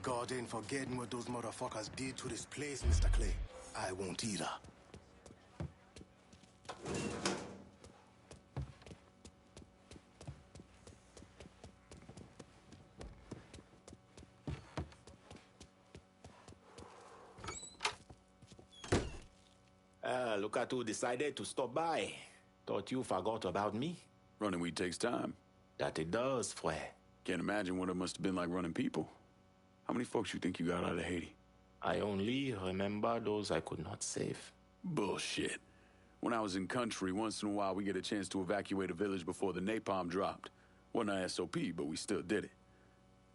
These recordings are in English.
God ain't forgetting what those motherfuckers did to this place, Mr. Clay. I won't either. Look at who decided to stop by. Thought you forgot about me. Running weed takes time. That it does, Fred. Can't imagine what it must have been like running people. How many folks you think you got out of Haiti? I only remember those I could not save. Bullshit. When I was in country, once in a while we get a chance to evacuate a village before the napalm dropped. Wasn't a SOP, but we still did it.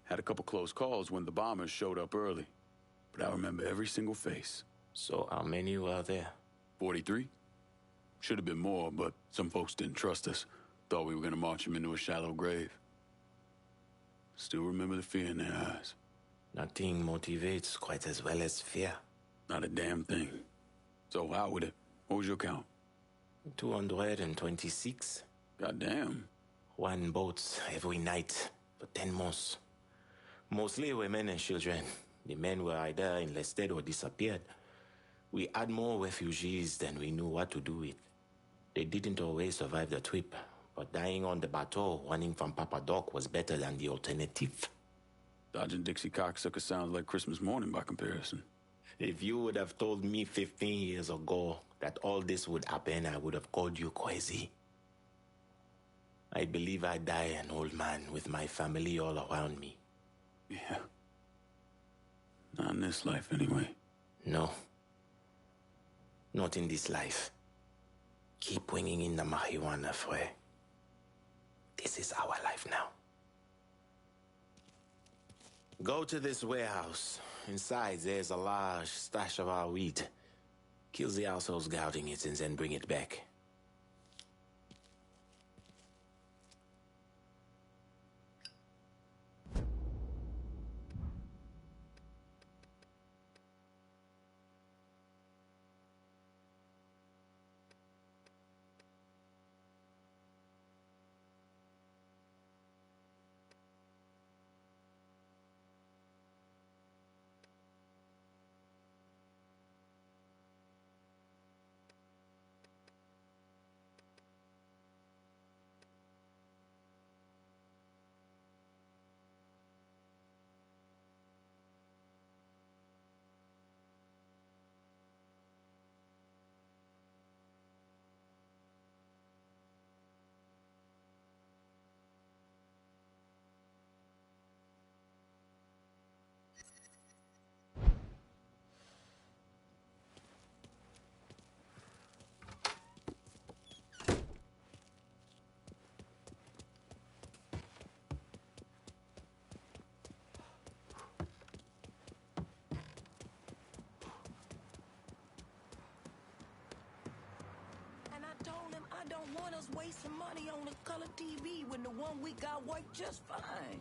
Had a couple close calls when the bombers showed up early. But I remember every single face. So how many were there? 43? Should have been more, but some folks didn't trust us. Thought we were gonna march them into a shallow grave. Still remember the fear in their eyes. Nothing motivates quite as well as fear. Not a damn thing. So how with it? What was your count? 226. Goddamn. One boat every night for 10 months. Mostly women and children. The men were either enlisted or disappeared. We had more refugees than we knew what to do with. They didn't always survive the trip, but dying on the bateau running from Papa Doc was better than the alternative. Dodging Dixie cocksucker sounds like Christmas morning by comparison. If you would have told me 15 years ago that all this would happen, I would have called you crazy. I believe I die an old man with my family all around me. Yeah. Not in this life, anyway. No. Not in this life. Keep bringing in the marijuana, Fred. This is our life now. Go to this warehouse. Inside, there's a large stash of our weed. Kill the assholes guarding it and then bring it back. I don't want us wasting money on a color TV when the one we got worked just fine.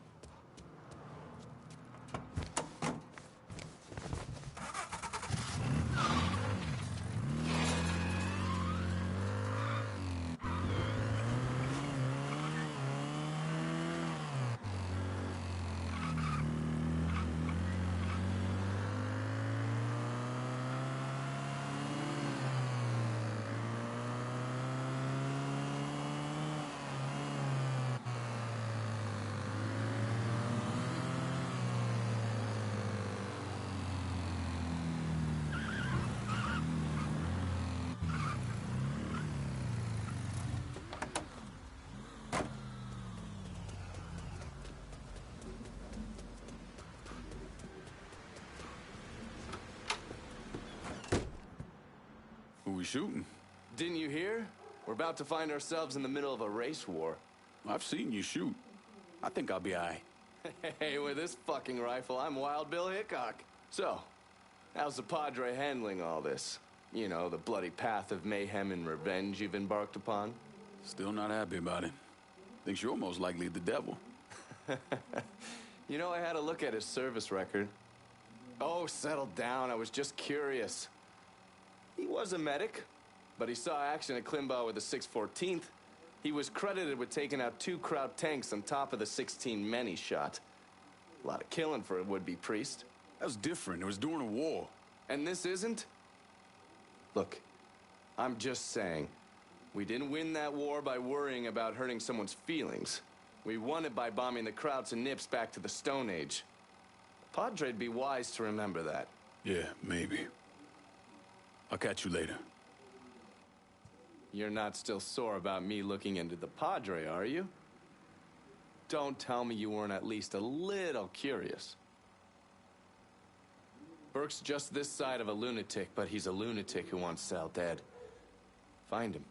Who we shooting? Didn't you hear? We're about to find ourselves in the middle of a race war. I've seen you shoot. I think I'll be aight. Hey, with this fucking rifle, I'm Wild Bill Hickok. So, how's the Padre handling all this? You know, the bloody path of mayhem and revenge you've embarked upon? Still not happy about it. Thinks you're most likely the devil. You know, I had a look at his service record. Oh, settle down. I was just curious. He was a medic, but he saw action at Klimbaugh with the 614th. He was credited with taking out 2 Kraut tanks on top of the 16 men he shot. A lot of killing for a would-be priest. That was different. It was during a war. And this isn't? Look, I'm just saying, we didn't win that war by worrying about hurting someone's feelings. We won it by bombing the Krauts and Nips back to the Stone Age. Padre'd be wise to remember that. Yeah, maybe. I'll catch you later. You're not still sore about me looking into the Padre, are you? Don't tell me you weren't at least a little curious. Burke's just this side of a lunatic, but he's a lunatic who wants Sal dead. Find him.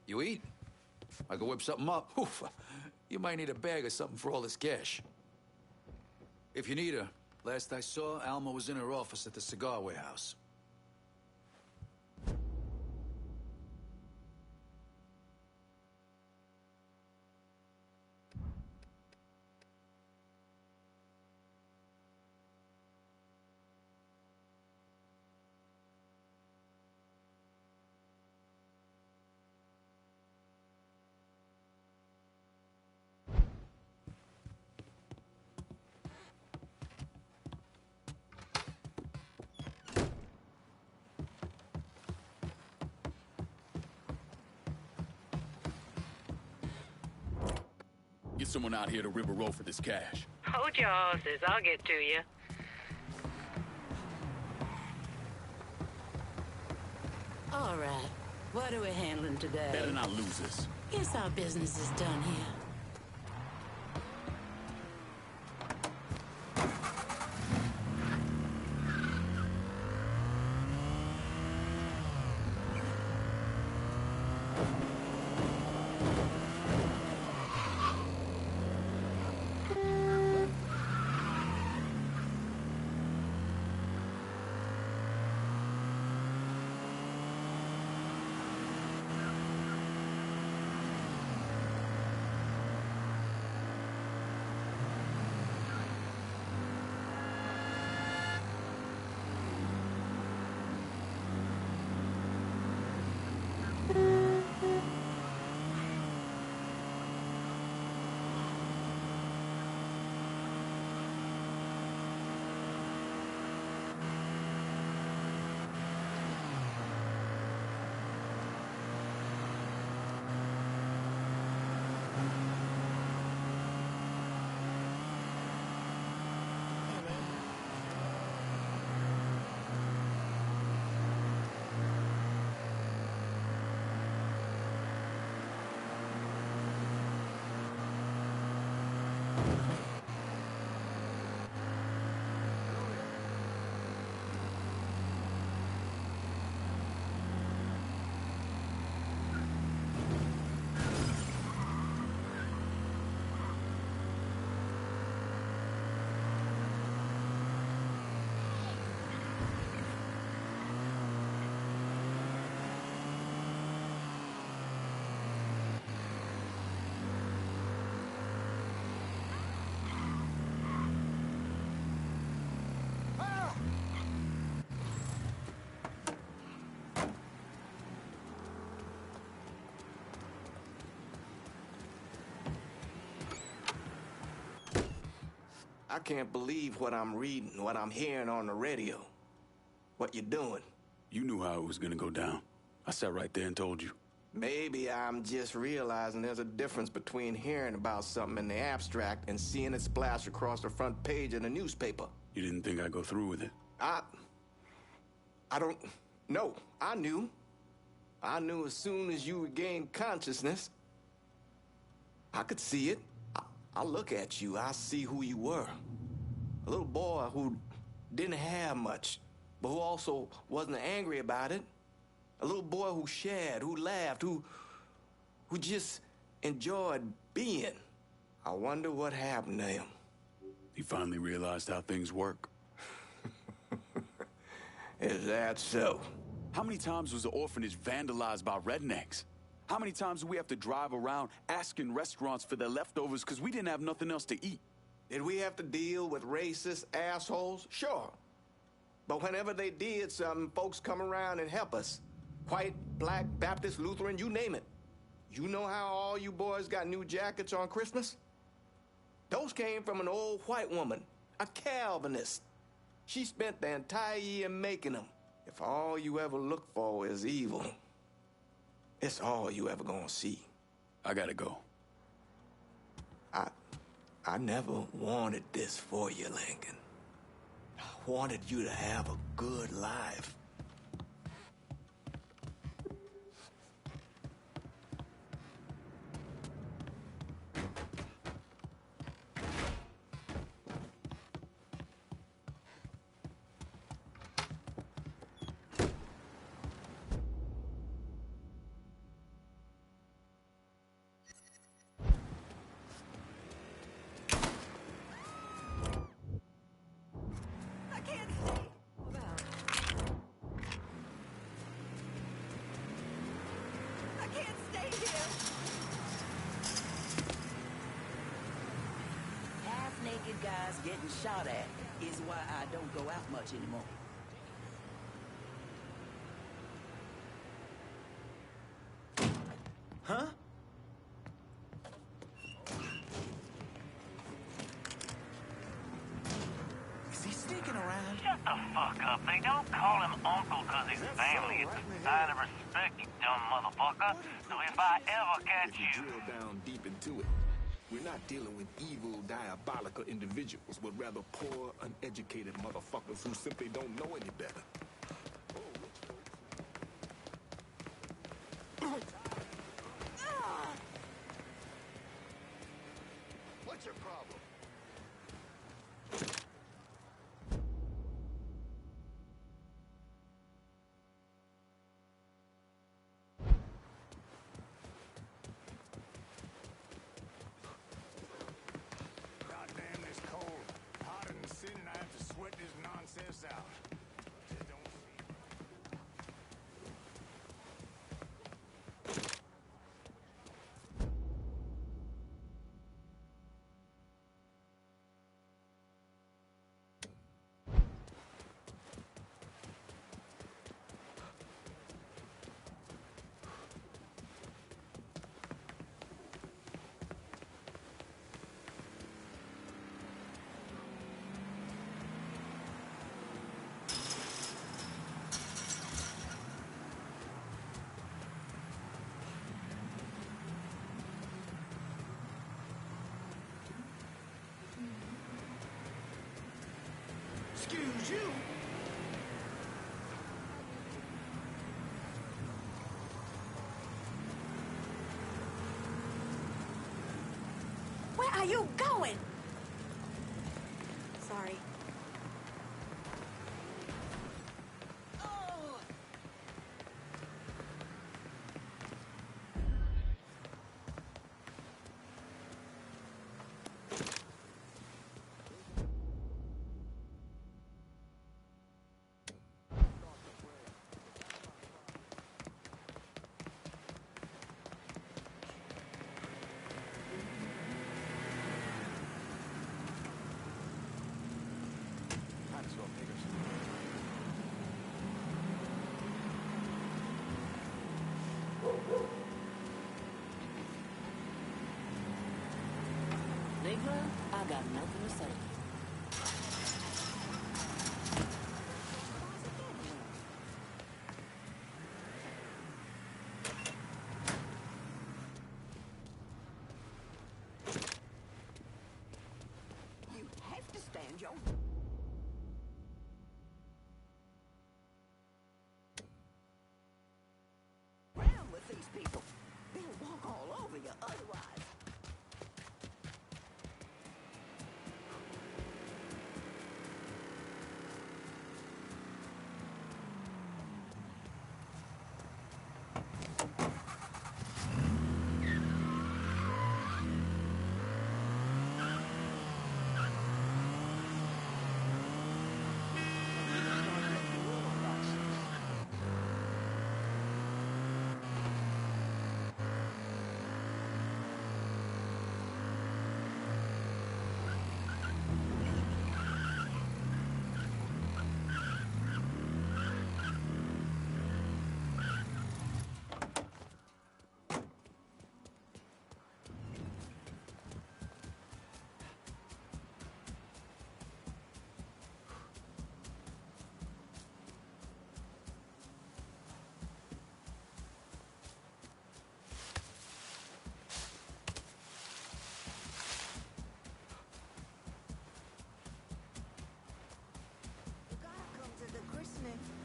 You eat? I can whip something up. Oof. You might need a bag or something for all this cash. If you need her, last I saw, Alma was in her office at the cigar warehouse. Get someone out here to River Road for this cash. Hold your horses. I'll get to you. All right. What are we handling today? Better not lose this. Guess our business is done here. I can't believe what I'm reading, what I'm hearing on the radio. What you're doing. You knew how it was gonna go down. I sat right there and told you. Maybe I'm just realizing there's a difference between hearing about something in the abstract and seeing it splash across the front page of the newspaper. You didn't think I'd go through with it? I don't know. I knew. I knew as soon as you regained consciousness. I could see it. I look at you, I see who you were. A little boy who didn't have much, but who also wasn't angry about it. A little boy who shared, who laughed, who just enjoyed being. I wonder what happened to him. He finally realized how things work. Is that so? How many times was the orphanage vandalized by rednecks? How many times do we have to drive around asking restaurants for their leftovers because we didn't have nothing else to eat? Did we have to deal with racist assholes? Sure. But whenever they did something, folks come around and help us. White, black, Baptist, Lutheran, you name it. You know how all you boys got new jackets on Christmas? Those came from an old white woman, a Calvinist. She spent the entire year making them. If all you ever look for is evil, it's all you ever gonna see. I gotta go. I never wanted this for you, Lincoln. I wanted you to have a good life. Half-naked guys getting shot at is why I don't go out much anymore. Huh? Is he sneaking around? Shut the fuck up. They don't call him uncle because he's family. It's a sign of respect, you dumb motherfucker. So if I ever catch If you you... drill down deep into it, we're not dealing with evil, diabolical individuals, but rather poor, uneducated motherfuckers who simply don't know any better. What's your problem? Goddamn, it's cold. Hotter than sin, and I have to sweat this nonsense out. Just don't see. Excuse you. Where are you going? Sorry. Might as well pick her some. Nigga, I got nothing to say. show. Around with these people. They'll walk all over you otherwise.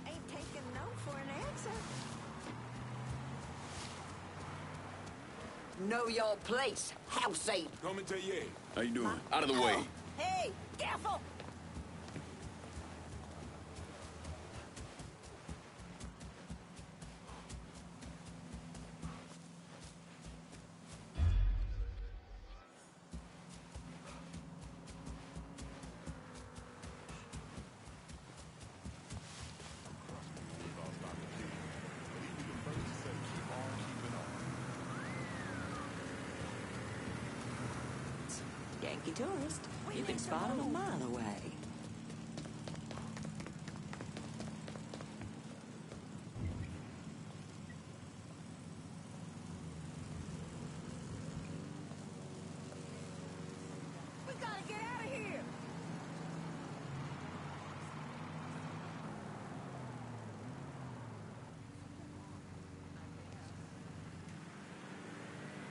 Ain't taking no for an answer. Know your place, house ape. Coming to you. How you doing? Out of the way. Hey, careful! Yankee tourist. You can spot him a mile away. We gotta get out of here!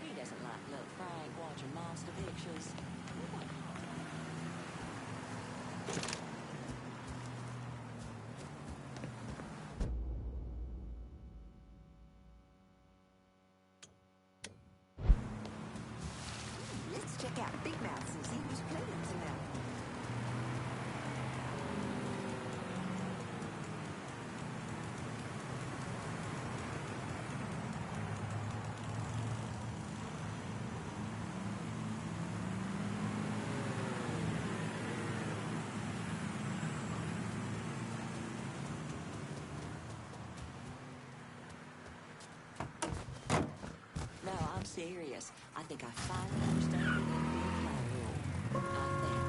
He doesn't like little Frank watching monster pictures. Let's check out Big Mouth and see who's playing tonight. No, I'm serious. I think I finally understand the NBA rule. I think.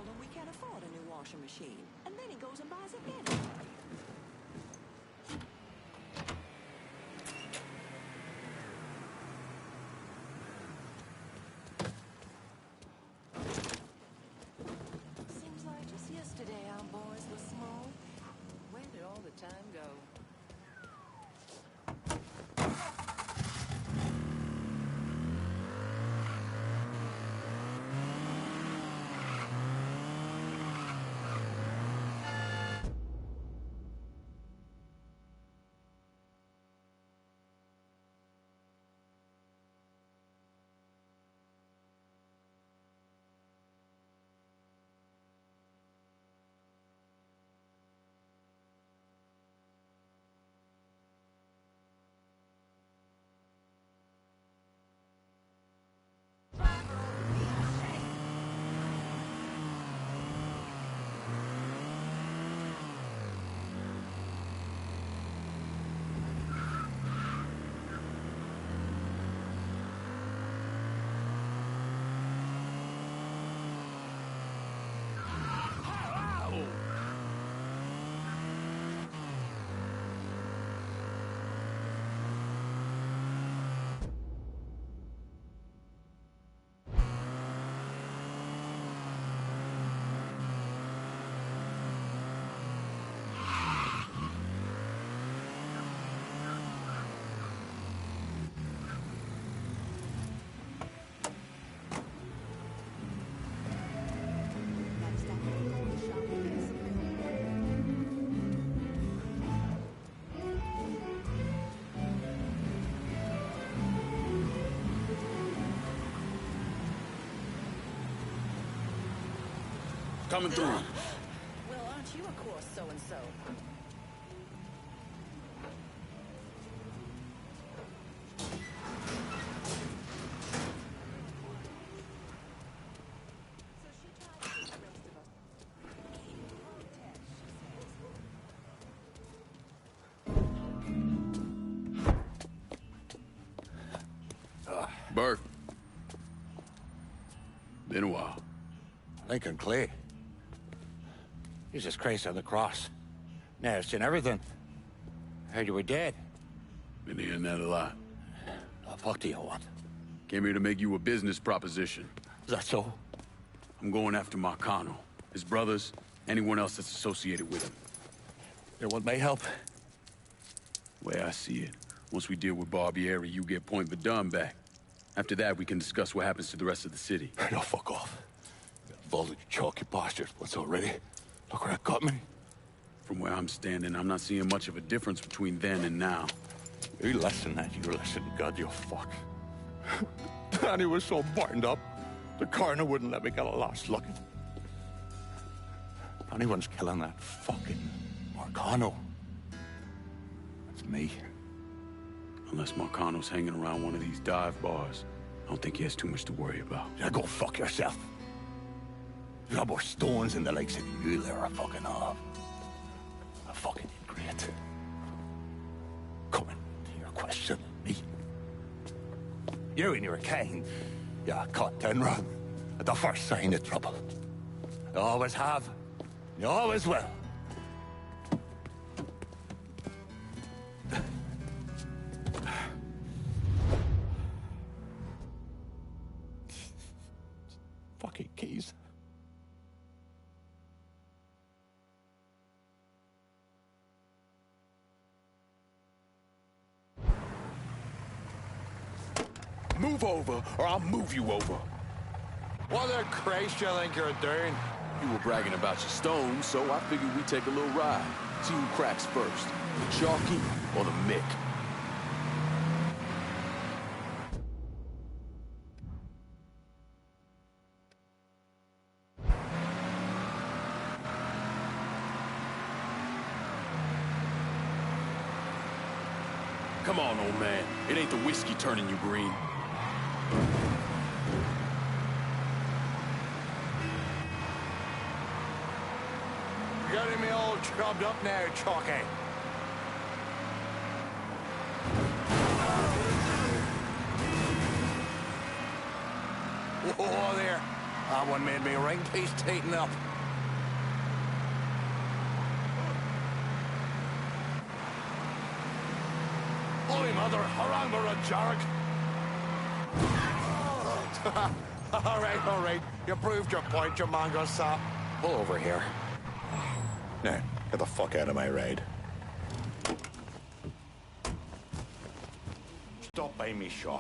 told him we can't afford a new washing machine. And then he goes and buys it anyway. Seems like just yesterday our boys were small. Where did all the time go? Coming through. Well, aren't you a course so-and-so? Burke. Been a while. Lincoln Clay. Jesus Christ on the cross. Now it's in everything. Heard you were dead. Been hearing that a lot. The fuck do you want? Came here to make you a business proposition. Is that so? I'm going after Marcano, his brothers, anyone else that's associated with him. You want my help? Way I see it, once we deal with Barbieri, you get Point Verdun back. After that, we can discuss what happens to the rest of the city. No, fuck off. Vulgar, chalky bastards. What's already? Look where that got me. From where I'm standing, I'm not seeing much of a difference between then and now. You listen, that you listen, God, you fuck. Danny was so burned up, the coroner wouldn't let me get a last look. If anyone's killing that fucking Marcano, that's me. Unless Marcano's hanging around one of these dive bars, I don't think he has too much to worry about. Yeah, go fuck yourself. You got more stones in the lakes than you there are fucking off. A fucking ingrate. Coming to your question, me. You and your kind, you caught Denra at the first sign of trouble. You always have, you always will. Fucking keys. Move over, or I'll move you over. What the Christ you think you're doing? You were bragging about your stones, so I figured we'd take a little ride. See who cracks first, the Chalky or the Mick. Come on, old man. It ain't the whiskey turning you green. You're getting me all chubbed up now, Chalky. Oh, there. That one made me ring piece tighten up. Holy mother, harangue a jarg. All right. You proved your point, you mongrel sap. Pull over here. Now, get the fuck out of my raid. Stop by me shop.